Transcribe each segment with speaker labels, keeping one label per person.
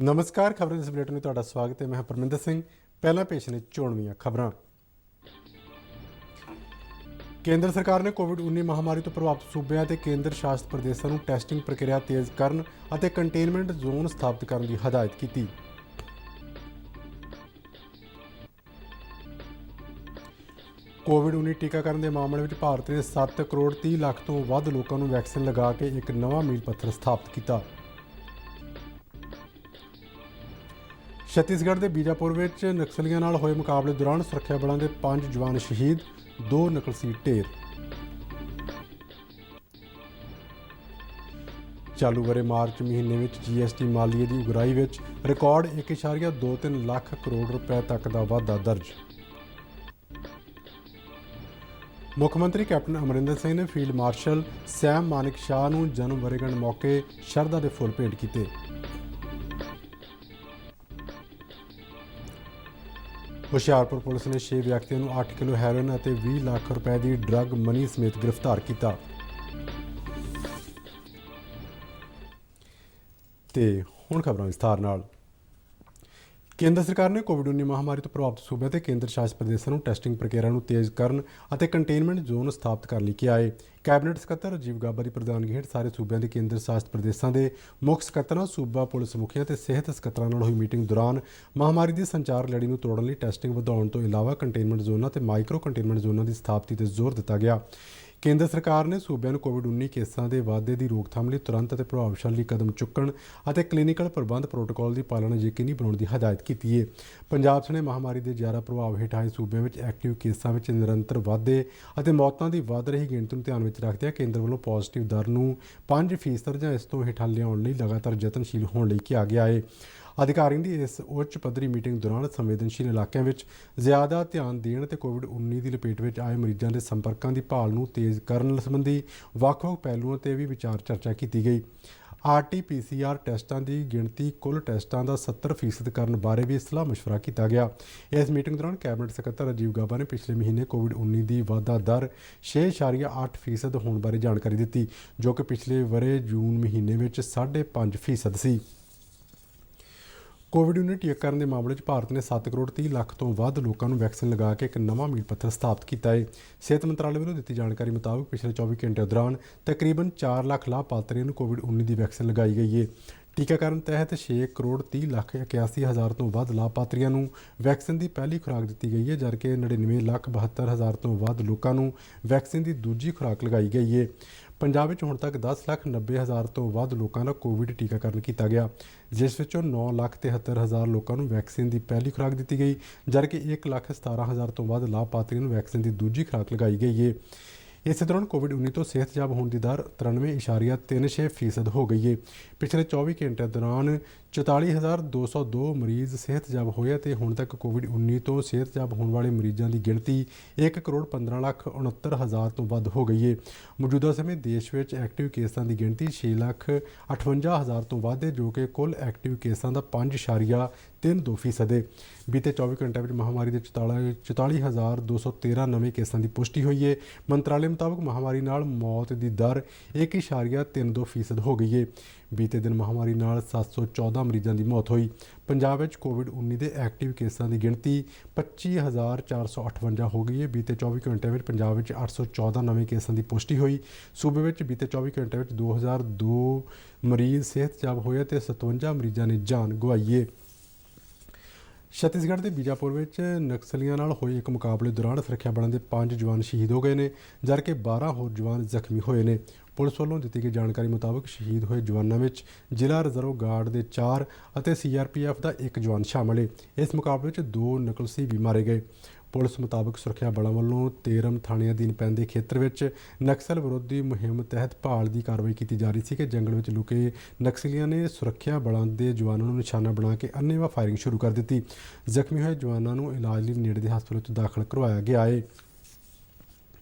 Speaker 1: नमस्कार, खबरें इस बुलेटिन में तुहाडा स्वागत है। मैं परमिंदर सिंह। पहला पेश ने चोणवीआं खबरां। केंद्र सरकार ने कोविड-19 महामारी तो प्रभावित सूबਿਆਂ ਤੇ केंद्र शासित प्रदेशों ਨੂੰ ਟੈਸਟਿੰਗ ਪ੍ਰਕਿਰਿਆ ਤੇਜ਼ ਕਰਨ ਅਤੇ ਕੰਟੇਨਮੈਂਟ ਜ਼ੋਨ ਸਥਾਪਿਤ ਕਰਨ ਦੀ ਹਦਾਇਤ ਕੀਤੀ। ਕੋਵਿਡ-19 ਟੀਕਾਕਰਨ ਦੇ ਮਾਮਲੇ ਵਿੱਚ ਭਾਰਤ ਨੇ 7 ਕਰੋੜ 30 ਲੱਖ ਤੋਂ ਵੱਧ ਲੋਕਾਂ ਨੂੰ ਵੈਕਸੀਨ ਲਗਾ ਕੇ ਇੱਕ ਨਵਾਂ ਮੀਲ ਪੱਥਰ ਸਥਾਪਿਤ ਕੀਤਾ। ਛੱਤੀਸਗੜ੍ਹ ਦੇ ਬੀਜਾਪੁਰ ਵਿੱਚ ਨਕਸਲੀਆਂ ਨਾਲ ਹੋਏ ਮੁਕਾਬਲੇ ਦੌਰਾਨ ਸੁਰੱਖਿਆ ਬਲਾਂ ਦੇ 5 ਜਵਾਨ ਸ਼ਹੀਦ, 2 ਨਕਸਲੀ ਢੇਰ। ਚਾਲੂ ਵਰੇ ਮਾਰਚ ਮਹੀਨੇ ਵਿੱਚ GST ਮਾਲੀਏ ਦੀ ਉਗਰਾਹੀ ਵਿੱਚ ਰਿਕਾਰਡ 1.23 ਲੱਖ ਕਰੋੜ ਰੁਪਏ ਤੱਕ ਦਾ ਵਾਧਾ ਦਰਜ। ਮੁੱਖ ਮੰਤਰੀ ਕੈਪਟਨ ਅਮਰਿੰਦਰ ਸਿੰਘ ਨੇ ਫੀਲਡ ਮਾਰਸ਼ਲ ਸੈਮ ਮਾਨਿਕਸ਼ਾਹ ਨੂੰ ਜਨਮ ਵਰ੍ਹੇਗੰਢ ਮੌਕੇ ਸ਼ਰਧਾ ਦੇ ਫੁੱਲ ਭੇਂਟ ਕੀਤੇ। ਹੁਸ਼ਿਆਰਪੁਰ ਪੁਲਿਸ ਨੇ 6 ਵਿਅਕਤੀਆਂ ਨੂੰ 8 ਕਿਲੋ ਹੈਰੋਇਨ ਅਤੇ 20 ਲੱਖ ਰੁਪਏ ਦੀ ਡਰੱਗ ਮਨੀ ਸਮੇਤ ਗ੍ਰਿਫਤਾਰ ਕੀਤਾ। ਤੇ ਹੁਣ ਖਬਰਾਂ ਵਿਸਥਾਰ ਨਾਲ। ਕੇਂਦਰ ਸਰਕਾਰ ਨੇ ਕੋਵਿਡ-19 ਮਹਾਮਾਰੀ ਤੋਂ ਪ੍ਰਭਾਵਿਤ ਸੂਬਿਆਂ ਤੇ ਕੇਂਦਰ ਸ਼ਾਸਿਤ ਪ੍ਰਦੇਸ਼ਾਂ ਨੂੰ ਟੈਸਟਿੰਗ ਪ੍ਰਕਿਰਿਆ ਨੂੰ ਤੇਜ਼ ਕਰਨ ਅਤੇ ਕੰਟੇਨਮੈਂਟ ਜ਼ੋਨ ਸਥਾਪਿਤ ਕਰਨ ਲਈ ਕਿਹਾ ਹੈ। ਕੈਬਨਿਟ ਸਕੱਤਰ ਰਾਜੀਵ ਗਾਬਾ ਦੀ ਪ੍ਰਧਾਨਗੀ ਹੇਠ ਸਾਰੇ ਸੂਬਿਆਂ ਦੇ ਕੇਂਦਰ ਸ਼ਾਸਿਤ ਪ੍ਰਦੇਸ਼ਾਂ ਦੇ ਮੁੱਖ ਸਕੱਤਰਾਂ, ਸੂਬਾ ਪੁਲਿਸ ਮੁਖੀਆਂ ਤੇ ਸਿਹਤ ਸਕੱਤਰਾਂ ਨਾਲ ਹੋਈ ਮੀਟਿੰਗ ਦੌਰਾਨ ਮਹਾਮਾਰੀ ਦੀ ਸੰਚਾਰ ਲੜੀ ਨੂੰ ਤੋੜਨ ਲਈ ਟੈਸਟਿੰਗ ਵਧਾਉਣ ਤੋਂ ਇਲਾਵਾ ਕੰਟੇਨਮੈਂਟ ਜ਼ੋਨਾਂ ਤੇ ਮਾਈਕਰੋ ਕੰਟੇਨਮੈਂਟ ਜ਼ੋਨਾਂ ਦੀ ਸਥਾਪਤੀ ਤੇ ਜ਼ੋਰ ਦਿੱਤਾ ਗਿਆ। ਕੇਂਦਰ ਸਰਕਾਰ ਨੇ ਸੂਬਿਆਂ ਨੂੰ ਕੋਵਿਡ-19 ਕੇਸਾਂ ਦੇ ਵਾਧੇ ਦੀ ਰੋਕਥਾਮ ਲਈ ਤੁਰੰਤ ਅਤੇ ਪ੍ਰਭਾਵਸ਼ਾਲੀ ਕਦਮ ਚੁੱਕਣ ਅਤੇ ਕਲੀਨਿਕਲ ਪ੍ਰਬੰਧ ਪ੍ਰੋਟੋਕਾਲ ਦੀ ਪਾਲਣਾ ਯਕੀਨੀ ਬਣਾਉਣ ਦੀ ਹਦਾਇਤ ਕੀਤੀ ਹੈ। ਪੰਜਾਬ ਸਣੇ ਮਹਾਮਾਰੀ ਦੇ ਜ਼ਿਆਦਾ ਪ੍ਰਭਾਵ ਹੇਠ ਆਏ ਸੂਬਿਆਂ ਵਿੱਚ ਐਕਟਿਵ ਕੇਸਾਂ ਵਿੱਚ ਨਿਰੰਤਰ ਵਾਧੇ ਅਤੇ ਮੌਤਾਂ ਦੀ ਵੱਧ ਰਹੀ ਗਿਣਤੀ ਨੂੰ ਧਿਆਨ ਵਿੱਚ ਰੱਖਦਿਆਂ ਕੇਂਦਰ ਵੱਲੋਂ ਪੋਜ਼ੀਟਿਵ ਦਰ ਨੂੰ 5% ਜਾਂ ਇਸ ਤੋਂ ਹੇਠਾਂ ਲਿਆਉਣ ਲਈ ਲਗਾਤਾਰ ਯਤਨਸ਼ੀਲ ਹੋਣ ਲਈ ਕਿਹਾ ਗਿਆ ਹੈ। ਅਧਿਕਾਰੀਆਂ ਦੀ ਇਸ ਉੱਚ ਪੱਧਰੀ ਮੀਟਿੰਗ ਦੌਰਾਨ ਸੰਵੇਦਨਸ਼ੀਲ ਇਲਾਕਿਆਂ ਵਿੱਚ ਜ਼ਿਆਦਾ ਧਿਆਨ ਦੇਣ ਅਤੇ ਕੋਵਿਡ-19 ਦੀ ਲਪੇਟ ਵਿੱਚ ਆਏ ਮਰੀਜ਼ਾਂ ਦੇ ਸੰਪਰਕਾਂ ਦੀ ਭਾਲ ਨੂੰ ਤੇਜ਼ ਕਰਨ ਸੰਬੰਧੀ ਵੱਖ-ਵੱਖ ਪਹਿਲੂਆਂ 'ਤੇ ਵੀ ਵਿਚਾਰ ਚਰਚਾ ਕੀਤੀ ਗਈ। RT-PCR ਟੈਸਟਾਂ ਦੀ ਗਿਣਤੀ ਕੁੱਲ ਟੈਸਟਾਂ ਦਾ 70% ਕਰਨ ਬਾਰੇ ਵੀ ਸਲਾਹ ਮਸ਼ਵਰਾ ਕੀਤਾ ਗਿਆ। ਇਸ ਮੀਟਿੰਗ ਦੌਰਾਨ ਕੈਬਨਿਟ ਸਕੱਤਰ ਰਾਜੀਵ ਗਾਬਾ ਨੇ ਪਿਛਲੇ ਮਹੀਨੇ ਕੋਵਿਡ-19 ਦੀ ਵਾਧਾ ਦਰ 6.8% ਹੋਣ ਬਾਰੇ ਜਾਣਕਾਰੀ ਦਿੱਤੀ, ਜੋ ਕਿ ਪਿਛਲੇ ਵਰ੍ਹੇ ਜੂਨ ਮਹੀਨੇ ਵਿੱਚ 5.5% ਸੀ। ਕੋਵਿਡ-19 ਟੀਕਾਕਰਨ ਦੇ ਮਾਮਲੇ 'ਚ ਭਾਰਤ ਨੇ 7 ਕਰੋੜ 30 ਲੱਖ ਤੋਂ ਵੱਧ ਲੋਕਾਂ ਨੂੰ ਵੈਕਸੀਨ ਲਗਾ ਕੇ ਇੱਕ ਨਵਾਂ ਮੀਲ ਪੱਥਰ ਸਥਾਪਿਤ ਕੀਤਾ ਹੈ। ਸਿਹਤ ਮੰਤਰਾਲੇ ਵੱਲੋਂ ਦਿੱਤੀ ਜਾਣਕਾਰੀ ਮੁਤਾਬਕ ਪਿਛਲੇ 24 ਘੰਟਿਆਂ ਦੌਰਾਨ ਤਕਰੀਬਨ 4 ਲੱਖ ਲਾਭਪਾਤਰੀਆਂ ਨੂੰ ਕੋਵਿਡ-19 ਦੀ ਵੈਕਸੀਨ ਲਗਾਈ ਗਈ ਹੈ। ਟੀਕਾਕਰਨ ਤਹਿਤ 6 ਕਰੋੜ 30 ਲੱਖ 81 ਹਜ਼ਾਰ ਤੋਂ ਵੱਧ ਲਾਭਪਾਤਰੀਆਂ ਨੂੰ ਵੈਕਸੀਨ ਦੀ ਪਹਿਲੀ ਖੁਰਾਕ ਦਿੱਤੀ ਗਈ ਹੈ, ਜਦਕਿ 99 ਲੱਖ 72 ਹਜ਼ਾਰ ਤੋਂ ਵੱਧ ਲੋਕਾਂ ਨੂੰ ਵੈਕਸੀਨ ਦੀ ਦੂਜੀ ਖੁਰਾਕ ਲਗਾਈ ਗਈ ਹੈ। ਪੰਜਾਬ ਵਿੱਚ ਹੁਣ ਤੱਕ 10 ਲੱਖ 90 ਹਜ਼ਾਰ ਤੋਂ ਵੱਧ ਲੋਕਾਂ ਦਾ ਕੋਵਿਡ ਟੀਕਾਕਰਨ ਕੀਤਾ ਗਿਆ, ਜਿਸ ਵਿੱਚੋਂ 9 ਲੱਖ 73 ਹਜ਼ਾਰ ਲੋਕਾਂ ਨੂੰ ਵੈਕਸੀਨ ਦੀ ਪਹਿਲੀ ਖੁਰਾਕ ਦਿੱਤੀ ਗਈ, ਜਦਕਿ 1 ਲੱਖ 17 ਹਜ਼ਾਰ ਤੋਂ ਵੱਧ ਲਾਭਪਾਤਰੀਆਂ ਨੂੰ ਵੈਕਸੀਨ ਦੀ ਦੂਜੀ ਖੁਰਾਕ ਲਗਾਈ ਗਈ ਹੈ। ਇਸੇ ਦੌਰਾਨ ਕੋਵਿਡ-19 ਤੋਂ ਸਿਹਤਯਾਬ ਹੋਣ ਦੀ ਦਰ 93.36% ਹੋ ਗਈ ਹੈ। ਪਿਛਲੇ 24 ਘੰਟਿਆਂ ਦੌਰਾਨ 44,202 ਮਰੀਜ਼ ਸਿਹਤਯਾਬ ਹੋਏ ਅਤੇ ਹੁਣ ਤੱਕ ਕੋਵਿਡ-19 ਤੋਂ ਸਿਹਤਯਾਬ ਹੋਣ ਵਾਲੇ ਮਰੀਜ਼ਾਂ ਦੀ ਗਿਣਤੀ 1 ਕਰੋੜ 15 ਲੱਖ 69 ਹਜ਼ਾਰ ਤੋਂ ਵੱਧ ਹੋ ਗਈ ਹੈ। ਮੌਜੂਦਾ ਸਮੇਂ ਦੇਸ਼ ਵਿੱਚ ਐਕਟਿਵ ਕੇਸਾਂ ਦੀ ਗਿਣਤੀ 6 ਲੱਖ 58 ਹਜ਼ਾਰ ਤੋਂ ਵੱਧ ਹੈ, ਜੋ ਕਿ ਕੁੱਲ ਐਕਟਿਵ ਕੇਸਾਂ ਦਾ 5.32% ਹੈ। ਬੀਤੇ 24 ਘੰਟਿਆਂ ਵਿੱਚ ਮਹਾਮਾਰੀ ਦੇ 44,213 ਨਵੇਂ ਕੇਸਾਂ ਦੀ ਪੁਸ਼ਟੀ ਹੋਈ ਹੈ। ਮੰਤਰਾਲੇ ਮੁਤਾਬਕ ਮਹਾਮਾਰੀ ਨਾਲ ਮੌਤ ਦੀ ਦਰ 1.32% ਹੋ ਗਈ ਹੈ। ਬੀਤੇ ਦਿਨ ਮਹਾਮਾਰੀ ਨਾਲ 714 ਮਰੀਜ਼ਾਂ ਦੀ ਮੌਤ ਹੋਈ। ਪੰਜਾਬ ਵਿੱਚ ਕੋਵਿਡ-19 ਦੇ ਐਕਟਿਵ ਕੇਸਾਂ ਦੀ ਗਿਣਤੀ 25,458 ਹੋ ਗਈ ਹੈ। ਬੀਤੇ 24 ਘੰਟਿਆਂ ਵਿੱਚ ਪੰਜਾਬ ਵਿੱਚ 814 ਨਵੇਂ ਕੇਸਾਂ ਦੀ ਪੁਸ਼ਟੀ ਹੋਈ। ਸੂਬੇ ਵਿੱਚ ਬੀਤੇ 24 ਘੰਟਿਆਂ ਵਿੱਚ 2002 ਮਰੀਜ਼ ਸਿਹਤਯਾਬ ਹੋਏ ਅਤੇ 57 ਮਰੀਜ਼ਾਂ ਨੇ ਜਾਨ ਗਵਾਈ ਹੈ। ਛੱਤੀਸਗੜ੍ਹ ਦੇ ਬੀਜਾਪੁਰ ਵਿੱਚ ਨਕਸਲੀਆਂ ਨਾਲ ਹੋਏ ਇੱਕ ਮੁਕਾਬਲੇ ਦੌਰਾਨ ਸੁਰੱਖਿਆ ਬਲਾਂ ਦੇ 5 ਜਵਾਨ ਸ਼ਹੀਦ ਹੋ ਗਏ ਨੇ, ਜਦਕਿ 12 ਹੋਰ ਜਵਾਨ ਜ਼ਖਮੀ ਹੋਏ ਨੇ। ਪੁਲਿਸ ਵੱਲੋਂ ਦਿੱਤੀ ਗਈ ਜਾਣਕਾਰੀ ਮੁਤਾਬਕ ਸ਼ਹੀਦ ਹੋਏ ਜਵਾਨਾਂ ਵਿੱਚ ਜ਼ਿਲ੍ਹਾ ਰਿਜ਼ਰਵ ਗਾਰਡ ਦੇ 4 ਅਤੇ CRPF ਦਾ 1 ਜਵਾਨ ਸ਼ਾਮਲ ਹੈ। ਇਸ ਮੁਕਾਬਲੇ ਵਿੱਚ 2 ਨਕਸਲੀ ਵੀ ਮਾਰੇ ਗਏ। ਪੁਲਿਸ ਮੁਤਾਬਕ ਸੁਰੱਖਿਆ ਬਲਾਂ ਵੱਲੋਂ ਤੇਰਮ ਥਾਣੇ ਅਧੀਨ ਪੈਂਦੇ ਖੇਤਰ ਵਿੱਚ ਨਕਸਲ ਵਿਰੋਧੀ ਮੁਹਿੰਮ ਤਹਿਤ ਭਾਲ ਦੀ ਕਾਰਵਾਈ ਕੀਤੀ ਜਾ ਰਹੀ ਸੀ ਕਿ ਜੰਗਲ ਵਿੱਚ ਲੁਕੇ ਨਕਸਲੀਆਂ ਨੇ ਸੁਰੱਖਿਆ ਬਲਾਂ ਦੇ ਜਵਾਨਾਂ ਨੂੰ ਨਿਸ਼ਾਨਾ ਬਣਾ ਕੇ ਅੰਨ੍ਹੇਵਾਹ ਫਾਇਰਿੰਗ ਸ਼ੁਰੂ ਕਰ ਦਿੱਤੀ। ਜ਼ਖਮੀ ਹੋਏ ਜਵਾਨਾਂ ਨੂੰ ਇਲਾਜ ਲਈ ਨੇੜੇ ਦੇ ਹਸਪਤਾਲ ਵਿੱਚ ਦਾਖਲ ਕਰਵਾਇਆ ਗਿਆ ਹੈ।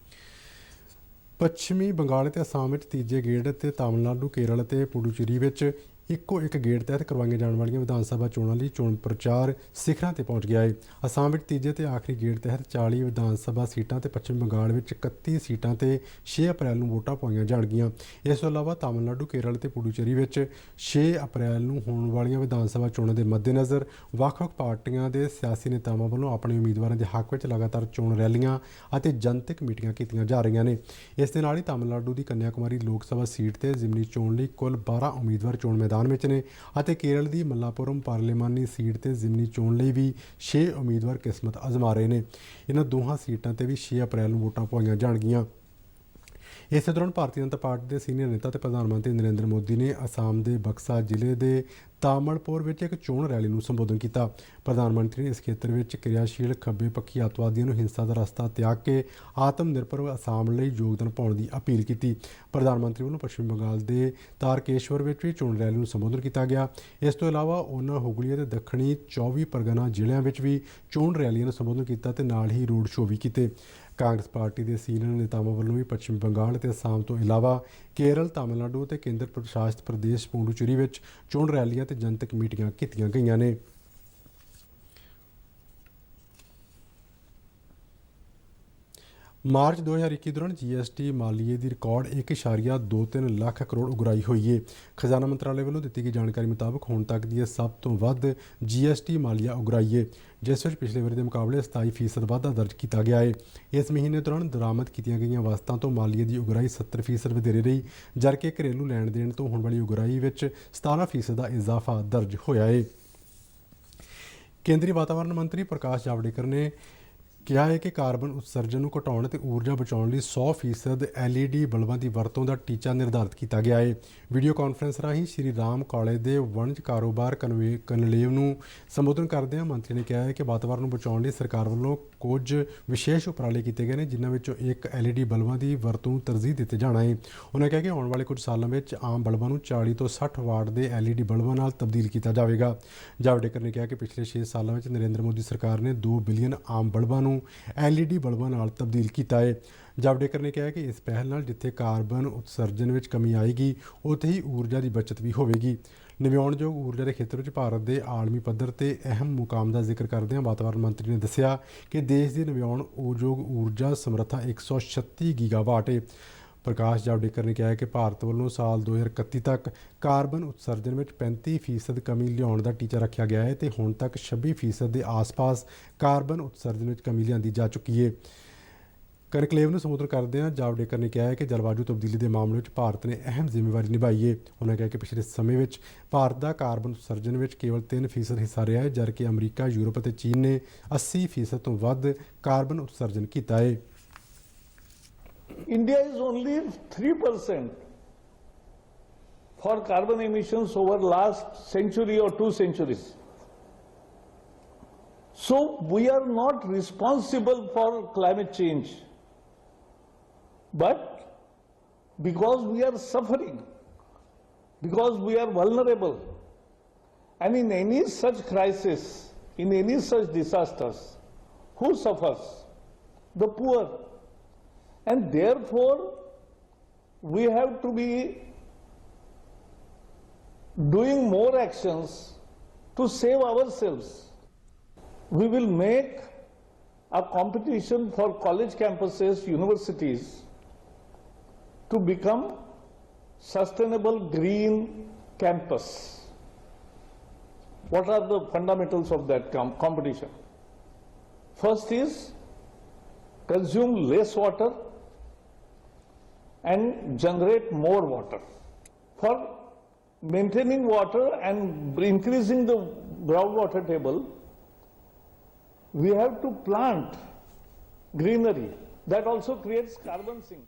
Speaker 1: ਪੱਛਮੀ ਬੰਗਾਲ ਅਤੇ ਅਸਾਮ ਵਿੱਚ ਤੀਜੇ ਗੇੜ ਅਤੇ ਤਾਮਿਲਨਾਡੂ, ਕੇਰਲ ਅਤੇ ਪੁਡੂਚੇਰੀ ਵਿੱਚ ਇੱਕੋ ਇੱਕ ਗੇੜ ਤਹਿਤ ਕਰਵਾਈਆਂ ਜਾਣ ਵਾਲੀਆਂ ਵਿਧਾਨ ਸਭਾ ਚੋਣਾਂ ਲਈ ਚੋਣ ਪ੍ਰਚਾਰ ਸਿਖਰਾਂ ਤੇ ਪਹੁੰਚ ਗਿਆ ਹੈ। ਅਸਾਮ ਵਿੱਚ ਤੀਜੇ ਤੇ ਆਖਰੀ ਗੇੜ ਤਹਿਤ 40 ਵਿਧਾਨ ਸਭਾ ਸੀਟਾਂ ਤੇ ਪੱਛਮੀ ਬੰਗਾਲ ਵਿੱਚ 31 ਸੀਟਾਂ ਤੇ 6 ਅਪ੍ਰੈਲ ਨੂੰ ਵੋਟਾਂ ਪਾਈਆਂ ਜਾਣਗੀਆਂ। ਇਸ ਤੋਂ ਇਲਾਵਾ ਤਾਮਿਲਨਾਡੂ, ਕੇਰਲ ਤੇ ਪੁਡੂਚੇਰੀ ਵਿੱਚ 6 ਅਪ੍ਰੈਲ ਨੂੰ ਹੋਣ ਵਾਲੀਆਂ ਵਿਧਾਨ ਸਭਾ ਚੋਣਾਂ ਦੇ ਮੱਦੇਨਜ਼ਰ ਵੱਖ-ਵੱਖ ਪਾਰਟੀਆਂ ਦੇ ਸਿਆਸੀ ਨੇਤਾਵਾਂ ਵੱਲੋਂ ਆਪਣੇ ਉਮੀਦਵਾਰਾਂ ਦੇ ਹੱਕ ਵਿੱਚ ਲਗਾਤਾਰ ਚੋਣ ਰੈਲੀਆਂ ਅਤੇ ਜਨਤਕ ਮੀਟਿੰਗਾਂ ਕੀਤੀਆਂ ਜਾ ਰਹੀਆਂ ਨੇ। ਇਸ ਦੇ ਨਾਲ ਹੀ ਤਾਮਿਲਨਾਡੂ ਦੀ ਕੰਨਿਆ ਕੁਮਾਰੀ ਲੋਕ ਸਭਾ ਸੀਟ ਤੇ ਜ਼ਿਮਨੀ ਚੋਣ ਲਈ ਕੁੱਲ 12 ਉਮੀਦਵਾਰ ਚੋਣ ਮੈਦਾਨ ਵਿੱਚ ਨੇ ਅਤੇ ਕੇਰਲ ਦੀ ਮੱਲਾਪੁਰਮ ਪਾਰਲੀਮਾਨੀ ਸੀਟ ਤੇ ਜ਼ਿਮਨੀ ਚੋਣ ਲਈ ਵੀ 6 ਉਮੀਦਵਾਰ ਕਿਸਮਤ ਅਜ਼ਮਾ ਰਹੇ ਨੇ। ਇਹਨਾਂ ਦੋਹਾਂ ਸੀਟਾਂ ਤੇ ਵੀ 6 ਅਪ੍ਰੈਲ ਨੂੰ ਵੋਟਾਂ ਪਾਈਆਂ ਜਾਣਗੀਆਂ। ਇਸੇ ਦੌਰਾਨ ਭਾਰਤੀ ਜਨਤਾ ਪਾਰਟੀ ਦੇ ਸੀਨੀਅਰ ਨੇਤਾ ਤੇ ਪ੍ਰਧਾਨ ਮੰਤਰੀ ਨਰਿੰਦਰ ਮੋਦੀ ਨੇ ਅਸਾਮ ਦੇ ਬਕਸਾ ਜ਼ਿਲ੍ਹੇ ਦੇ ਤਾਮਲਪੁਰ ਵਿੱਚ ਇੱਕ ਚੋਣ ਰੈਲੀ ਨੂੰ ਸੰਬੋਧਨ ਕੀਤਾ। ਪ੍ਰਧਾਨ ਮੰਤਰੀ ਨੇ ਇਸ ਖੇਤਰ ਵਿੱਚ ਕਿਰਿਆਸ਼ੀਲ ਖੱਬੇ ਪੱਖੀ ਅੱਤਵਾਦੀਆਂ ਨੂੰ ਹਿੰਸਾ ਦਾ ਰਸਤਾ ਤਿਆਗ ਕੇ ਆਤਮ ਨਿਰਭਰ ਅਸਾਮ ਲਈ ਯੋਗਦਾਨ ਪਾਉਣ ਦੀ ਅਪੀਲ ਕੀਤੀ। ਪ੍ਰਧਾਨ ਮੰਤਰੀ ਵੱਲੋਂ ਪੱਛਮੀ ਬੰਗਾਲ ਦੇ ਤਾਰਕੇਸ਼ਵਰ ਵਿੱਚ ਵੀ ਚੋਣ ਰੈਲੀ ਨੂੰ ਸੰਬੋਧਨ ਕੀਤਾ ਗਿਆ। ਇਸ ਤੋਂ ਇਲਾਵਾ ਉਹਨਾਂ ਹੁਗਲੀ ਅਤੇ ਦੱਖਣੀ 24 ਪਰਗਨਾ ਜ਼ਿਲ੍ਹਿਆਂ ਵਿੱਚ ਵੀ ਚੋਣ ਰੈਲੀਆਂ ਨੂੰ ਸੰਬੋਧਨ ਕੀਤਾ ਤੇ ਨਾਲ ਹੀ ਰੋਡ ਸ਼ੋਅ ਵੀ ਕੀਤੇ। ਕਾਂਗਰਸ ਪਾਰਟੀ ਦੇ ਸੀਨੀਅਰ ਨੇਤਾਵਾਂ ਵੱਲੋਂ ਵੀ ਪੱਛਮੀ ਬੰਗਾਲ ਅਤੇ ਅਸਾਮ ਤੋਂ ਇਲਾਵਾ ਕੇਰਲ, ਤਾਮਿਲਨਾਡੂ ਅਤੇ ਕੇਂਦਰ ਪ੍ਰਸ਼ਾਸਿਤ ਪ੍ਰਦੇਸ਼ ਪੁਡੂਚੇਰੀ ਵਿੱਚ ਚੋਣ ਰੈਲੀਆਂ ਤੇ ਜਨਤਕ ਮੀਟਿੰਗਾਂ ਕੀਤੀਆਂ ਗਈਆਂ ਨੇ। ਮਾਰਚ 2021 ਦੌਰਾਨ GST ਮਾਲੀਏ ਦੀ ਰਿਕਾਰਡ 1.23 ਲੱਖ ਕਰੋੜ ਉਗਰਾਈ ਹੋਈ ਹੈ। ਖਜ਼ਾਨਾ ਮੰਤਰਾਲੇ ਵੱਲੋਂ ਦਿੱਤੀ ਗਈ ਜਾਣਕਾਰੀ ਮੁਤਾਬਕ ਹੁਣ ਤੱਕ ਦੀ ਇਹ ਸਭ ਤੋਂ ਵੱਧ GST ਮਾਲੀਆ ਉਗਰਾਈ ਹੈ, ਜਿਸ ਵਿੱਚ ਪਿਛਲੇ ਵਰ੍ਹੇ ਦੇ ਮੁਕਾਬਲੇ 27% ਵਾਧਾ ਦਰਜ ਕੀਤਾ ਗਿਆ ਹੈ। ਇਸ ਮਹੀਨੇ ਦੌਰਾਨ ਦਰਾਮਦ ਕੀਤੀਆਂ ਗਈਆਂ ਵਸਤਾਂ ਤੋਂ ਮਾਲੀਏ ਦੀ ਉਗਰਾਈ 70% ਵਧੇਰੇ ਰਹੀ, ਜਦਕਿ ਘਰੇਲੂ ਲੈਣ ਦੇਣ ਤੋਂ ਹੋਣ ਵਾਲੀ ਉਗਰਾਈ ਵਿੱਚ 17% ਦਾ ਇਜ਼ਾਫਾ ਦਰਜ ਹੋਇਆ ਹੈ। ਕੇਂਦਰੀ ਵਾਤਾਵਰਣ ਮੰਤਰੀ ਪ੍ਰਕਾਸ਼ ਜਾਵੜੇਕਰ ਨੇ ਕਿਹਾ ਹੈ ਕਿ ਕਾਰਬਨ ਉਤਸਰਜਨ ਨੂੰ ਘਟਾਉਣ ਅਤੇ ਊਰਜਾ ਬਚਾਉਣ ਲਈ 100% LED ਬਲਬਾਂ ਦੀ ਵਰਤੋਂ ਦਾ ਟੀਚਾ ਨਿਰਧਾਰਿਤ ਕੀਤਾ ਗਿਆ ਹੈ। ਵੀਡੀਓ ਕਾਨਫਰੰਸ ਰਾਹੀਂ ਸ਼੍ਰੀ ਰਾਮ ਕਾਲੇ ਦੇ ਵਣਜ ਕਾਰੋਬਾਰ ਕਨਲੇਵ ਨੂੰ ਸੰਬੋਧਨ ਕਰਦਿਆਂ ਮੰਤਰੀ ਨੇ ਕਿਹਾ ਹੈ ਕਿ ਵਾਤਾਵਰਣ ਨੂੰ ਬਚਾਉਣ ਲਈ ਸਰਕਾਰ ਵੱਲੋਂ ਕੁਝ ਵਿਸ਼ੇਸ਼ ਉਪਰਾਲੇ ਕੀਤੇ ਗਏ ਨੇ, ਜਿਨ੍ਹਾਂ ਵਿੱਚੋਂ ਇੱਕ LED ਬਲਬਾਂ ਦੀ ਵਰਤੋਂ ਨੂੰ ਤਰਜੀਹ ਦਿੱਤੇ ਜਾਣਾ ਹੈ। ਉਹਨਾਂ ਕਿਹਾ ਕਿ ਆਉਣ ਵਾਲੇ ਕੁਝ ਸਾਲਾਂ ਵਿੱਚ ਆਮ ਬਲਬਾਂ ਨੂੰ 40 ਤੋਂ 60 ਵਾਟ ਦੇ LED ਬਲਬਾਂ ਨਾਲ ਤਬਦੀਲ ਕੀਤਾ ਜਾਵੇਗਾ। ਜਾਵੜੇਕਰ ਨੇ ਕਿਹਾ ਕਿ ਪਿਛਲੇ 6 ਸਾਲਾਂ ਵਿੱਚ ਨਰਿੰਦਰ ਮੋਦੀ ਸਰਕਾਰ ਨੇ 2 ਬਿਲੀਅਨ ਆਮ ਬਲਬਾਂ ਨੂੰ LED ਬਲਬਾਂ ਨਾਲ ਤਬਦੀਲ ਕੀਤਾ ਹੈ। ਜਾਵੜੇਕਰ ਨੇ ਕਿਹਾ ਕਿ ਇਸ ਪਹਿਲ ਨਾਲ ਜਿੱਥੇ ਕਾਰਬਨ ਉਤਸਰਜਨ ਵਿੱਚ ਕਮੀ ਆਏਗੀ, ਉੱਥੇ ਹੀ ਊਰਜਾ ਦੀ ਬਚਤ ਵੀ ਹੋਵੇਗੀ। ਨਵਿਆਉਣਯੋਗ ਊਰਜਾ ਦੇ ਖੇਤਰ ਵਿੱਚ ਭਾਰਤ ਦੇ ਆਲਮੀ ਪੱਧਰ ਤੇ ਅਹਿਮ ਮੁਕਾਮ ਦਾ ਜ਼ਿਕਰ ਕਰਦਿਆਂ ਵਾਤਾਵਰਣ ਮੰਤਰੀ ਨੇ ਦੱਸਿਆ ਕਿ ਦੇਸ਼ ਦੀ ਨਵਿਆਉਣਯੋਗ ਊਰਜਾ ਸਮਰੱਥਾ 136 ਗੀਗਾਵਾਟ ਹੈ। ਪ੍ਰਕਾਸ਼ ਜਾਵੜੇਕਰ ਨੇ ਕਿਹਾ ਕਿ ਭਾਰਤ ਵੱਲੋਂ ਸਾਲ 2031 ਤੱਕ ਕਾਰਬਨ ਉਤਸਰਜਨ ਵਿੱਚ 35% ਕਮੀ ਲਿਆਉਣ ਦਾ ਟੀਚਾ ਰੱਖਿਆ ਗਿਆ ਹੈ ਤੇ ਹੁਣ ਤੱਕ 26% ਦੇ ਆਸ-ਪਾਸ ਕਾਰਬਨ ਉਤਸਰਜਨ ਵਿੱਚ ਕਮੀ ਲਿਆਂਦੀ ਜਾ ਚੁੱਕੀ ਹੈ। ਕਨਕਲੇਵ ਨੂੰ ਸੰਬੋਧਨ ਕਰਦਿਆਂ ਜਾਵੜੇਕਰ ਨੇ ਕਿਹਾ ਹੈ ਕਿ ਜਲਵਾਯੂ ਤਬਦੀਲੀ ਦੇ ਮਾਮਲੇ ਵਿੱਚ ਭਾਰਤ ਨੇ ਅਹਿਮ ਜ਼ਿੰਮੇਵਾਰੀ ਨਿਭਾਈ ਹੈ। ਉਹਨਾਂ ਕਿਹਾ ਕਿ ਪਿਛਲੇ ਸਮੇਂ ਵਿੱਚ ਭਾਰਤ ਦਾ ਕਾਰਬਨ ਉਤਸਰਜਨ ਵਿੱਚ ਕੇਵਲ 3% ਹਿੱਸਾ ਰਿਹਾ ਹੈ, ਜਦਕਿ ਅਮਰੀਕਾ, ਯੂਰਪ ਅਤੇ ਚੀਨ ਨੇ 80% ਤੋਂ ਵੱਧ ਕਾਰਬਨ ਉਤਸਰਜਨ ਕੀਤਾ ਹੈ।
Speaker 2: India is only 3% for carbon emissions over last century or 2 centuries. So we are not responsible for climate change. But because we are suffering, because we are vulnerable, and in any such crisis, in any such disasters, who suffers? The poor. And therefore, we have to be doing more actions to save ourselves. We will make a competition for college campuses, universities to become sustainable green campus. What are the fundamentals of that competition? First is consume less water and generate more water. For maintaining water and increasing the groundwater table, we have to plant greenery. That also creates carbon sink.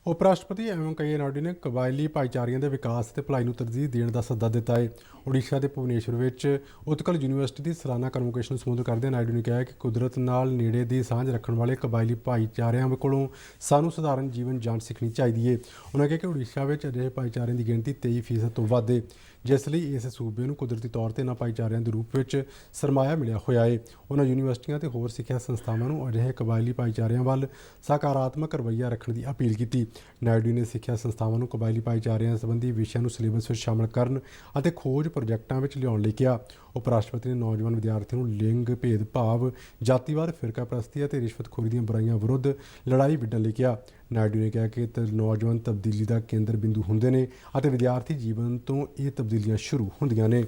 Speaker 1: ਉਪ ਰਾਸ਼ਟਰਪਤੀ M Venkaiah Naidu ਨੇ ਕਬਾਇਲੀ ਭਾਈਚਾਰਿਆਂ ਦੇ ਵਿਕਾਸ ਅਤੇ ਭਲਾਈ ਨੂੰ ਤਰਜੀਹ ਦੇਣ ਦਾ ਸੱਦਾ ਦਿੱਤਾ ਹੈ। ਉੜੀਸਾ ਦੇ ਭੁਵਨੇਸ਼ਵਰ ਵਿੱਚ ਉਤਕਲ ਯੂਨੀਵਰਸਿਟੀ ਦੀ ਸਾਲਾਨਾ ਕਨਵੋਕੇਸ਼ਨ ਨੂੰ ਸੰਬੋਧਨ ਕਰਦਿਆਂ ਨਾਇਡੂ ਨੇ ਕਿਹਾ ਕਿ ਕੁਦਰਤ ਨਾਲ ਨੇੜੇ ਦੀ ਸਾਂਝ ਰੱਖਣ ਵਾਲੇ ਕਬਾਇਲੀ ਭਾਈਚਾਰਿਆਂ ਕੋਲੋਂ ਸਾਨੂੰ ਸਧਾਰਨ ਜੀਵਨ ਜਾਂਚ ਸਿੱਖਣੀ ਚਾਹੀਦੀ ਹੈ। ਉਹਨਾਂ ਕਿਹਾ ਕਿ ਉੜੀਸਾ ਵਿੱਚ ਅਜਿਹੇ ਭਾਈਚਾਰਿਆਂ ਦੀ ਗਿਣਤੀ 23% ਤੋਂ ਵੱਧ ਹੈ, ਜਿਸ ਲਈ ਇਸ ਸੂਬੇ ਨੂੰ ਕੁਦਰਤੀ ਤੌਰ 'ਤੇ ਇਹਨਾਂ ਭਾਈਚਾਰਿਆਂ ਦੇ ਰੂਪ ਵਿੱਚ ਸਰਮਾਇਆ ਮਿਲਿਆ ਹੋਇਆ ਹੈ। ਉਹਨਾਂ ਯੂਨੀਵਰਸਿਟੀਆਂ ਅਤੇ ਹੋਰ ਸਿੱਖਿਆ ਸੰਸਥਾਵਾਂ ਨੂੰ ਅਜਿਹੇ ਕਬਾਇਲੀ ਭਾਈਚਾਰਿਆਂ ਵੱਲ ਸਕਾਰਾਤਮਕ ਰਵੱਈਆ ਰੱਖਣ ਦੀ ਅਪੀਲ ਕੀਤੀ। ਨਾਇਡੂ ਨੇ ਸਿੱਖਿਆ ਸੰਸਥਾਵਾਂ ਨੂੰ ਕਬਾਇਲੀ ਭਾਈਚਾਰਿਆਂ ਸੰਬੰਧੀ ਵਿਸ਼ਿਆਂ ਨੂੰ ਸਿਲੇਬਸ ਵਿੱਚ ਸ਼ਾਮਲ ਕਰਨ ਅਤੇ ਖੋਜ ਪ੍ਰੋਜੈਕਟਾਂ ਵਿੱਚ ਲਿਆਉਣ ਲਈ ਕਿਹਾ। ਉਪ ਰਾਸ਼ਟਰਪਤੀ ਨੇ ਨੌਜਵਾਨ ਵਿਦਿਆਰਥੀਆਂ ਨੂੰ ਲਿੰਗ ਭੇਦਭਾਵ, ਜਾਤੀਵਾਦ, ਫਿਰਕਾਪ੍ਰਸਤੀ ਅਤੇ ਰਿਸ਼ਵਤਖੋਰੀ ਦੀਆਂ ਬੁਰਾਈਆਂ ਵਿਰੁੱਧ ਲੜਾਈ ਵਿੱਢਣ ਲਈ ਕਿਹਾ। ਨਾਇਡੂ ਨੇ ਕਿਹਾ ਕਿ ਨੌਜਵਾਨ ਤਬਦੀਲੀ ਦਾ ਕੇਂਦਰ ਬਿੰਦੂ ਹੁੰਦੇ ਨੇ ਅਤੇ ਵਿਦਿਆਰਥੀ ਜੀਵਨ ਤੋਂ ਇਹ ਤਬਦੀਲੀਆਂ ਸ਼ੁਰੂ ਹੁੰਦੀਆਂ ਨੇ।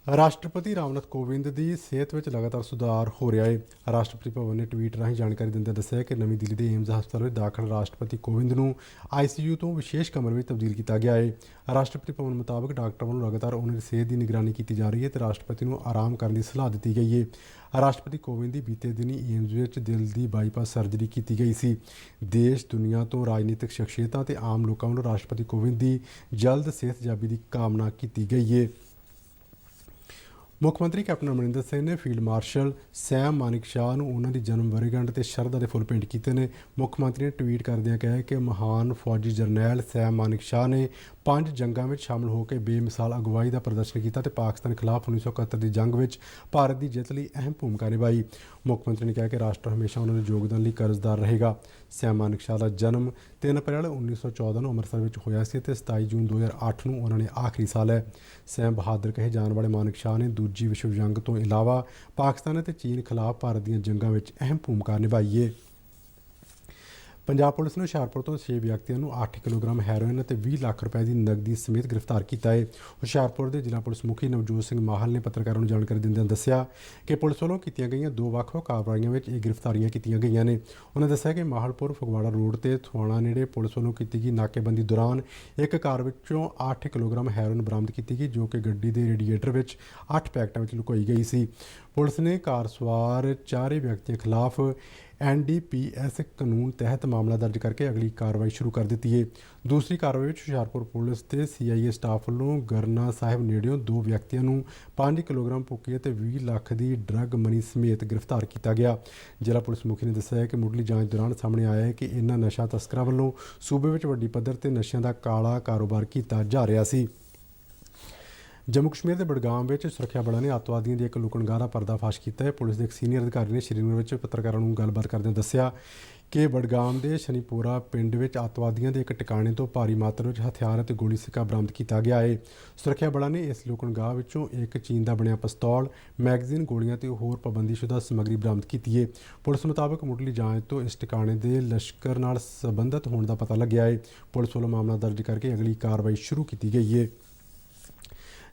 Speaker 1: ਰਾਸ਼ਟਰਪਤੀ ਰਾਮਨਾਥ ਕੋਵਿੰਦ ਦੀ ਸਿਹਤ ਵਿੱਚ ਲਗਾਤਾਰ ਸੁਧਾਰ ਹੋ ਰਿਹਾ ਹੈ। ਰਾਸ਼ਟਰਪਤੀ ਭਵਨ ਨੇ ਟਵੀਟ ਰਾਹੀਂ ਜਾਣਕਾਰੀ ਦਿੰਦਿਆਂ ਦੱਸਿਆ ਕਿ ਨਵੀਂ ਦਿੱਲੀ ਦੇ ਏਮਜ਼ ਹਸਪਤਾਲ ਵਿੱਚ ਦਾਖਲ ਰਾਸ਼ਟਰਪਤੀ ਕੋਵਿੰਦ ਨੂੰ ICU ਤੋਂ ਵਿਸ਼ੇਸ਼ ਕਮਰੇ ਵਿੱਚ ਤਬਦੀਲ ਕੀਤਾ ਗਿਆ ਹੈ। ਰਾਸ਼ਟਰਪਤੀ ਭਵਨ ਮੁਤਾਬਕ ਡਾਕਟਰਾਂ ਵੱਲੋਂ ਲਗਾਤਾਰ ਉਹਨਾਂ ਦੀ ਸਿਹਤ ਦੀ ਨਿਗਰਾਨੀ ਕੀਤੀ ਜਾ ਰਹੀ ਹੈ ਅਤੇ ਰਾਸ਼ਟਰਪਤੀ ਨੂੰ ਆਰਾਮ ਕਰਨ ਦੀ ਸਲਾਹ ਦਿੱਤੀ ਗਈ ਹੈ। ਰਾਸ਼ਟਰਪਤੀ ਕੋਵਿੰਦ ਦੀ ਬੀਤੇ ਦਿਨੀ ਏਮਜ਼ ਵਿੱਚ ਦਿਲ ਦੀ ਬਾਈਪਾਸ ਸਰਜਰੀ ਕੀਤੀ ਗਈ ਸੀ। ਦੇਸ਼ ਦੁਨੀਆ ਤੋਂ ਰਾਜਨੀਤਿਕ ਸ਼ਖਸੀਅਤਾਂ ਅਤੇ ਆਮ ਲੋਕਾਂ ਵੱਲੋਂ ਰਾਸ਼ਟਰਪਤੀ ਕੋਵਿੰਦ ਦੀ ਜਲਦ ਸਿਹਤਯਾਬੀ ਦੀ ਕਾਮਨਾ ਕੀਤੀ ਗਈ ਹੈ। ਮੁੱਖ ਮੰਤਰੀ ਕੈਪਟਨ ਅਮਰਿੰਦਰ ਸਿੰਘ ਨੇ ਫੀਲਡ ਮਾਰਸ਼ਲ ਸੈਮ ਮਾਨਿਕਸ਼ਾਹ ਨੂੰ ਉਹਨਾਂ ਦੀ ਜਨਮ ਵਰ੍ਹੇਗੰਢ ਤੇ ਸ਼ਰਧਾ ਦੇ ਫੁੱਲ ਭੇਂਟ ਕੀਤੇ ਨੇ। ਮੁੱਖ ਮੰਤਰੀ ਨੇ ਟਵੀਟ ਕਰਦਿਆਂ ਕਿਹਾ ਕਿ ਮਹਾਨ ਫੌਜੀ ਜਰਨੈਲ ਸੈਮ ਮਾਨਿਕਸ਼ਾਹ ਨੇ 5 ਜੰਗਾਂ ਵਿੱਚ ਸ਼ਾਮਲ ਹੋ ਕੇ ਬੇਮਿਸਾਲ ਅਗਵਾਈ ਦਾ ਪ੍ਰਦਰਸ਼ਨ ਕੀਤਾ ਤੇ ਪਾਕਿਸਤਾਨ ਖਿਲਾਫ 1971 ਦੀ ਜੰਗ ਵਿੱਚ ਭਾਰਤ ਦੀ ਜਿੱਤ ਲਈ ਅਹਿਮ ਭੂਮਿਕਾ ਨਿਭਾਈ। ਮੁੱਖ ਮੰਤਰੀ ਨੇ ਕਿਹਾ ਕਿ ਰਾਸ਼ਟਰ ਹਮੇਸ਼ਾ ਉਹਨਾਂ ਦੇ ਯੋਗਦਾਨ ਲਈ ਕਰਜ਼ਦਾਰ ਰਹੇਗਾ। ਸੈਮ ਮਾਨਿਕਸ਼ਾਹ ਦਾ ਜਨਮ 3 ਅਪ੍ਰੈਲ 1914 ਨੂੰ ਅੰਮ੍ਰਿਤਸਰ ਵਿੱਚ ਹੋਇਆ ਸੀ ਅਤੇ 27 ਜੂਨ 2008 ਨੂੰ ਉਹਨਾਂ ਨੇ ਆਖਰੀ ਸਾਲ ਹੈ। ਸੈਮ ਬਹਾਦਰ ਕਹੇ ਜਾਣ ਵਾਲੇ ਮਾਨਿਕਸ਼ਾਹ ਨੇ ਦੂਜੀ ਵਿਸ਼ਵ ਜੰਗ ਤੋਂ ਇਲਾਵਾ ਪਾਕਿਸਤਾਨ ਅਤੇ ਚੀਨ ਖਿਲਾਫ ਭਾਰਤ ਦੀਆਂ ਜੰਗਾਂ ਵਿੱਚ ਅਹਿਮ ਭੂਮਿਕਾ ਨਿਭਾਈ ਹੈ। ਪੰਜਾਬ ਪੁਲਿਸ ਨੇ ਹੁਸ਼ਿਆਰਪੁਰ ਤੋਂ 6 ਵਿਅਕਤੀਆਂ ਨੂੰ 8 ਕਿਲੋਗ੍ਰਾਮ ਹੈਰੋਇਨ ਅਤੇ 20 ਲੱਖ ਰੁਪਏ ਦੀ ਨਕਦੀ ਸਮੇਤ ਗ੍ਰਿਫਤਾਰ ਕੀਤਾ ਹੈ। ਹੁਸ਼ਿਆਰਪੁਰ ਦੇ ਜ਼ਿਲ੍ਹਾ ਪੁਲਿਸ ਮੁਖੀ ਨਵਜੋਤ ਸਿੰਘ ਮਾਹਲ ਨੇ ਪੱਤਰਕਾਰਾਂ ਨੂੰ ਜਾਣਕਾਰੀ ਦਿੰਦਿਆਂ ਦੱਸਿਆ ਕਿ ਪੁਲਿਸ ਵੱਲੋਂ ਕੀਤੀਆਂ ਗਈਆਂ 2 ਵੱਖ-ਵੱਖ ਕਾਰਵਾਈਆਂ ਵਿੱਚ ਇਹ ਗ੍ਰਿਫਤਾਰੀਆਂ ਕੀਤੀਆਂ ਗਈਆਂ ਨੇ। ਉਹਨਾਂ ਦੱਸਿਆ ਕਿ ਮਾਹਲਪੁਰ ਫਗਵਾੜਾ ਰੋਡ ਤੇ ਥੁਆਣਾ ਨੇੜੇ ਪੁਲਿਸ ਵੱਲੋਂ ਕੀਤੀ ਗਈ ਨਾਕੇਬੰਦੀ ਦੌਰਾਨ ਇੱਕ ਕਾਰ ਵਿੱਚੋਂ 8 ਕਿਲੋਗ੍ਰਾਮ ਹੈਰੋਇਨ ਬਰਾਮਦ ਕੀਤੀ ਗਈ, ਜੋ ਕਿ ਗੱਡੀ ਦੇ ਰੇਡੀਏਟਰ ਵਿੱਚ 8 ਪੈਕਟਾਂ ਵਿੱਚ ਲੁਕਾਈ ਗਈ ਸੀ। ਪੁਲਿਸ ਨੇ ਕਾਰ ਸਵਾਰ 4 ਵਿਅਕਤੀਆਂ ਖਿਲਾਫ NDPS ਕਾਨੂੰਨ ਤਹਿਤ ਮਾਮਲਾ ਦਰਜ ਕਰਕੇ ਅਗਲੀ ਕਾਰਵਾਈ ਸ਼ੁਰੂ ਕਰ ਦਿੱਤੀ ਹੈ। ਦੂਸਰੀ ਕਾਰਵਾਈ ਵਿੱਚ ਹੁਸ਼ਿਆਰਪੁਰ ਪੁਲਿਸ ਤੇ CIA ਸਟਾਫ ਵੱਲੋਂ ਗਰਨਾ ਸਾਹਿਬ ਨੇੜਿਓਂ 2 ਵਿਅਕਤੀਆਂ ਨੂੰ 5 ਕਿਲੋਗ੍ਰਾਮ ਭੁੱਕੀ ਅਤੇ 20 ਲੱਖ ਦੀ ਡਰੱਗ ਮਨੀ ਸਮੇਤ ਗ੍ਰਿਫਤਾਰ ਕੀਤਾ ਗਿਆ। ਜ਼ਿਲ੍ਹਾ ਪੁਲਿਸ ਮੁਖੀ ਨੇ ਦੱਸਿਆ ਕਿ ਮੁੱਢਲੀ ਜਾਂਚ ਦੌਰਾਨ ਸਾਹਮਣੇ ਆਇਆ ਹੈ ਕਿ ਇਨ੍ਹਾਂ ਨਸ਼ਾ ਤਸਕਰਾਂ ਵੱਲੋਂ ਸੂਬੇ ਵਿੱਚ ਵੱਡੀ ਪੱਧਰ ਤੇ ਨਸ਼ਿਆਂ ਦਾ ਕਾਲਾ ਕਾਰੋਬਾਰ ਕੀਤਾ ਜਾ ਰਿਹਾ ਸੀ। ਜੰਮੂ ਕਸ਼ਮੀਰ ਦੇ ਬਡਗਾਮ ਵਿੱਚ ਸੁਰੱਖਿਆ ਬਲਾਂ ਨੇ ਅੱਤਵਾਦੀਆਂ ਦੀ ਇੱਕ ਲੁਕਣਗਾਹ ਦਾ ਪਰਦਾਫਾਸ਼ ਕੀਤਾ ਹੈ। ਪੁਲਿਸ ਦੇ ਇੱਕ ਸੀਨੀਅਰ ਅਧਿਕਾਰੀ ਨੇ ਸ਼੍ਰੀਨਗਰ ਵਿੱਚ ਪੱਤਰਕਾਰਾਂ ਨੂੰ ਗੱਲਬਾਤ ਕਰਦਿਆਂ ਦੱਸਿਆ ਕਿ ਬਡਗਾਮ ਦੇ ਸ਼ਨੀਪੋਰਾ ਪਿੰਡ ਵਿੱਚ ਅੱਤਵਾਦੀਆਂ ਦੇ ਇੱਕ ਟਿਕਾਣੇ ਤੋਂ ਭਾਰੀ ਮਾਤਰਾ ਵਿੱਚ ਹਥਿਆਰ ਅਤੇ ਗੋਲੀ ਸਿੱਕਾ ਬਰਾਮਦ ਕੀਤਾ ਗਿਆ ਹੈ। ਸੁਰੱਖਿਆ ਬਲਾਂ ਨੇ ਇਸ ਲੁਕਣਗਾਹ ਵਿੱਚੋਂ ਇੱਕ ਚੀਨ ਦਾ ਬਣਿਆ ਪਿਸਤੌਲ, ਮੈਗਜ਼ੀਨ, ਗੋਲੀਆਂ ਤੇ ਹੋਰ ਪਾਬੰਦੀਸ਼ੁਦਾ ਸਮੱਗਰੀ ਬਰਾਮਦ ਕੀਤੀ ਹੈ। ਪੁਲਿਸ ਮੁਤਾਬਕ ਮੁੱਢਲੀ ਜਾਂਚ ਤੋਂ ਇਸ ਟਿਕਾਣੇ ਦੇ ਲਸ਼ਕਰ ਨਾਲ ਸੰਬੰਧਿਤ ਹੋਣ ਦਾ ਪਤਾ ਲੱਗਿਆ ਹੈ। ਪੁਲਿਸ ਵੱਲੋਂ ਮਾਮਲਾ ਦਰਜ ਕਰਕੇ ਅਗਲੀ ਕਾਰਵਾਈ ਸ਼ੁਰੂ ਕੀਤੀ ਗਈ ਹੈ।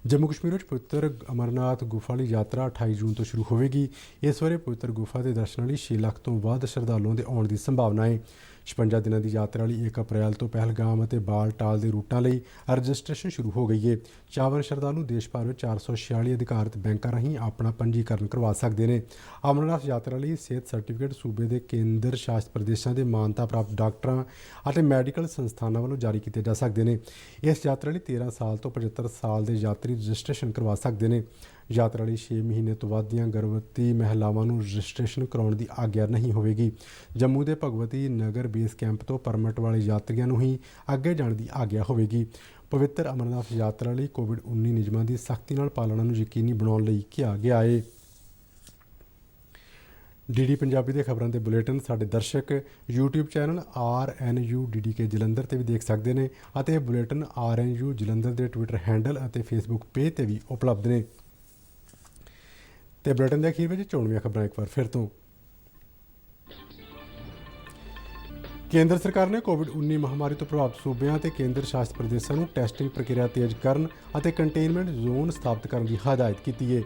Speaker 1: ਜੰਮੂ ਕਸ਼ਮੀਰ ਵਿੱਚ ਪਵਿੱਤਰ ਅਮਰਨਾਥ ਗੁਫਾ ਲਈ ਯਾਤਰਾ 28 ਜੂਨ ਤੋਂ ਸ਼ੁਰੂ ਹੋਵੇਗੀ। ਇਸ ਵਾਰੇ ਪਵਿੱਤਰ ਗੁਫਾ ਦੇ ਦਰਸ਼ਨਾਂ ਲਈ 6 ਲੱਖ ਤੋਂ ਵੱਧ ਸ਼ਰਧਾਲੂਆਂ ਦੇ ਆਉਣ ਦੀ ਸੰਭਾਵਨਾ ਹੈ। 56 ਦਿਨਾਂ ਦੀ ਯਾਤਰਾ ਲਈ 1 ਅਪ੍ਰੈਲ ਤੋਂ ਪਹਿਲਗਾਮ ਅਤੇ ਬਾਲਟਾਲ ਦੇ ਰੂਟਾਂ ਲਈ ਰਜਿਸਟ੍ਰੇਸ਼ਨ ਸ਼ੁਰੂ ਹੋ ਗਈ ਹੈ। ਚਾਵਨ ਸ਼ਰਧਾਲੂ ਦੇਸ਼ ਭਰ ਵਿੱਚ 446 ਅਧਿਕਾਰਤ ਬੈਂਕਾਂ ਰਾਹੀਂ ਆਪਣਾ ਪੰਜੀਕਰਨ ਕਰਵਾ ਸਕਦੇ ਨੇ। ਅਮਰਨਾਥ ਯਾਤਰਾ ਲਈ ਸਿਹਤ ਸਰਟੀਫਿਕੇਟ ਸੂਬੇ ਦੇ ਕੇਂਦਰ ਸ਼ਾਸਿਤ ਪ੍ਰਦੇਸ਼ਾਂ ਦੇ ਮਾਨਤਾ ਪ੍ਰਾਪਤ ਡਾਕਟਰਾਂ ਅਤੇ ਮੈਡੀਕਲ ਸੰਸਥਾਨਾਂ ਵੱਲੋਂ ਜਾਰੀ ਕੀਤੇ ਜਾ ਸਕਦੇ ਨੇ। ਇਸ ਯਾਤਰਾ ਲਈ 13 ਸਾਲ ਤੋਂ 75 ਸਾਲ ਦੇ ਯਾਤਰੀ ਰਜਿਸਟ੍ਰੇਸ਼ਨ ਕਰਵਾ ਸਕਦੇ ਨੇ। ਯਾਤਰਾ ਲਈ 6 ਮਹੀਨੇ ਤੋਂ ਵੱਧ ਦੀਆਂ ਗਰਭਵਤੀ ਮਹਿਲਾਵਾਂ ਨੂੰ ਰਜਿਸਟ੍ਰੇਸ਼ਨ ਕਰਾਉਣ ਦੀ ਆਗਿਆ ਨਹੀਂ ਹੋਵੇਗੀ। ਜੰਮੂ ਦੇ ਭਗਵਤੀ ਨਗਰ ਬੇਸ ਕੈਂਪ ਤੋਂ ਪਰਮਿਟ ਵਾਲੇ ਯਾਤਰੀਆਂ ਨੂੰ ਹੀ ਅੱਗੇ ਜਾਣ ਦੀ ਆਗਿਆ ਹੋਵੇਗੀ। ਪਵਿੱਤਰ ਅਮਰਨਾਥ ਯਾਤਰਾ ਲਈ COVID-19 ਨਿਯਮਾਂ ਦੀ ਸਖਤੀ ਨਾਲ ਪਾਲਣਾ ਨੂੰ ਯਕੀਨੀ ਬਣਾਉਣ ਲਈ ਕਿਹਾ ਗਿਆ ਹੈ। DD ਪੰਜਾਬੀ ਦੇ ਖਬਰਾਂ ਦੇ ਬੁਲੇਟਿਨ ਸਾਡੇ ਦਰਸ਼ਕ YouTube channel RNU DDK Jalandhar ਤੇ ਵੀ ਦੇਖ ਸਕਦੇ ਨੇ ਅਤੇ ਇਹ ਬੁਲੇਟਿਨ RNU ਜਲੰਧਰ ਦੇ ਟਵਿੱਟਰ ਹੈਂਡਲ ਅਤੇ Facebook ਪੇਜ ਤੇ ਵੀ ਉਪਲਬਧ ਨੇ। ਤੇ ਬੁਲੇਟਿਨ ਦੇ ਅਖੀਰ ਵਿੱਚ ਚੋਣਵੀਆਂ ਖਬਰਾਂ ਇੱਕ ਵਾਰ ਫਿਰ ਤੋਂ। ਕੇਂਦਰ ਸਰਕਾਰ ਨੇ COVID-19 ਮਹਾਮਾਰੀ ਤੋਂ ਪ੍ਰਭਾਵਿਤ ਸੂਬਿਆਂ ਅਤੇ ਕੇਂਦਰ ਸ਼ਾਸਿਤ ਪ੍ਰਦੇਸ਼ਾਂ ਨੂੰ ਟੈਸਟਿੰਗ ਪ੍ਰਕਿਰਿਆ ਤੇਜ਼ ਕਰਨ ਅਤੇ ਕੰਟੇਨਮੈਂਟ ਜ਼ੋਨ ਸਥਾਪਿਤ ਕਰਨ ਦੀ ਹਦਾਇਤ ਕੀਤੀ ਹੈ।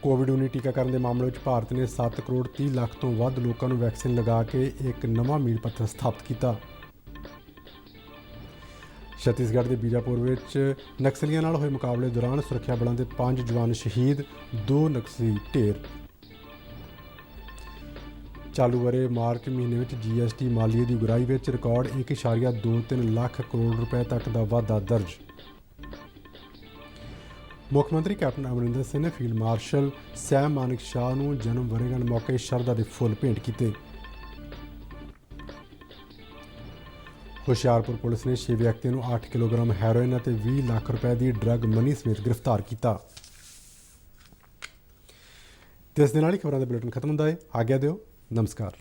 Speaker 1: COVID-19 ਟੀਕਾਕਰਨ ਦੇ ਮਾਮਲੇ ਵਿੱਚ ਭਾਰਤ ਨੇ 7 ਕਰੋੜ 30 ਲੱਖ ਤੋਂ ਵੱਧ ਲੋਕਾਂ ਨੂੰ ਵੈਕਸੀਨ ਲਗਾ ਕੇ ਇੱਕ ਨਵਾਂ ਮੀਲ ਪੱਥਰ ਸਥਾਪਿਤ ਕੀਤਾ। ਛੱਤੀਸਗੜ੍ਹ ਦੇ ਬੀਜਾਪੁਰ ਵਿੱਚ ਨਕਸਲੀਆਂ ਨਾਲ ਹੋਏ ਮੁਕਾਬਲੇ ਦੌਰਾਨ ਸੁਰੱਖਿਆ ਬਲਾਂ ਦੇ 5 ਜਵਾਨ ਸ਼ਹੀਦ, 2 ਨਕਸਲੀ ਢੇਰ। ਚਾਲੂ ਵਰ੍ਹੇ ਮਾਰਚ ਮਹੀਨੇ ਵਿੱਚ GST ਮਾਲੀਏ ਦੀ ਉਗਰਾਹੀ ਵਿੱਚ ਰਿਕਾਰਡ 1.23 ਲੱਖ ਕਰੋੜ ਰੁਪਏ ਤੱਕ ਦਾ ਵਾਧਾ ਦਰਜ। ਮੁੱਖ ਮੰਤਰੀ ਕੈਪਟਨ ਅਮਰਿੰਦਰ ਸਿੰਘ ਨੇ ਫੀਲਡ ਮਾਰਸ਼ਲ ਸੈਮ ਮਾਨਿਕਸ਼ਾਹ ਨੂੰ ਜਨਮ ਵਰ੍ਹੇਗੰਢ ਮੌਕੇ ਸ਼ਰਧਾ ਦੇ ਫੁੱਲ ਭੇਂਟ ਕੀਤੇ। ਹੁਸ਼ਿਆਰਪੁਰ ਪੁਲਿਸ ਨੇ 6 ਵਿਅਕਤੀਆਂ ਨੂੰ 8 ਕਿਲੋਗ੍ਰਾਮ ਹੈਰੋਇਨ ਅਤੇ 20 ਲੱਖ ਰੁਪਏ ਦੀ ਡਰੱਗ ਮਨੀ ਸਮੇਤ ਗ੍ਰਿਫਤਾਰ ਕੀਤਾ। ਤੇ ਇਸ ਦੇ ਨਾਲ ਹੀ ਖਬਰਾਂ ਦਾ ਬੁਲੇਟਿਨ ਖਤਮ ਹੁੰਦਾ ਹੈ। ਆਗਿਆ ਦਿਓ। ਨਮਸਕਾਰ।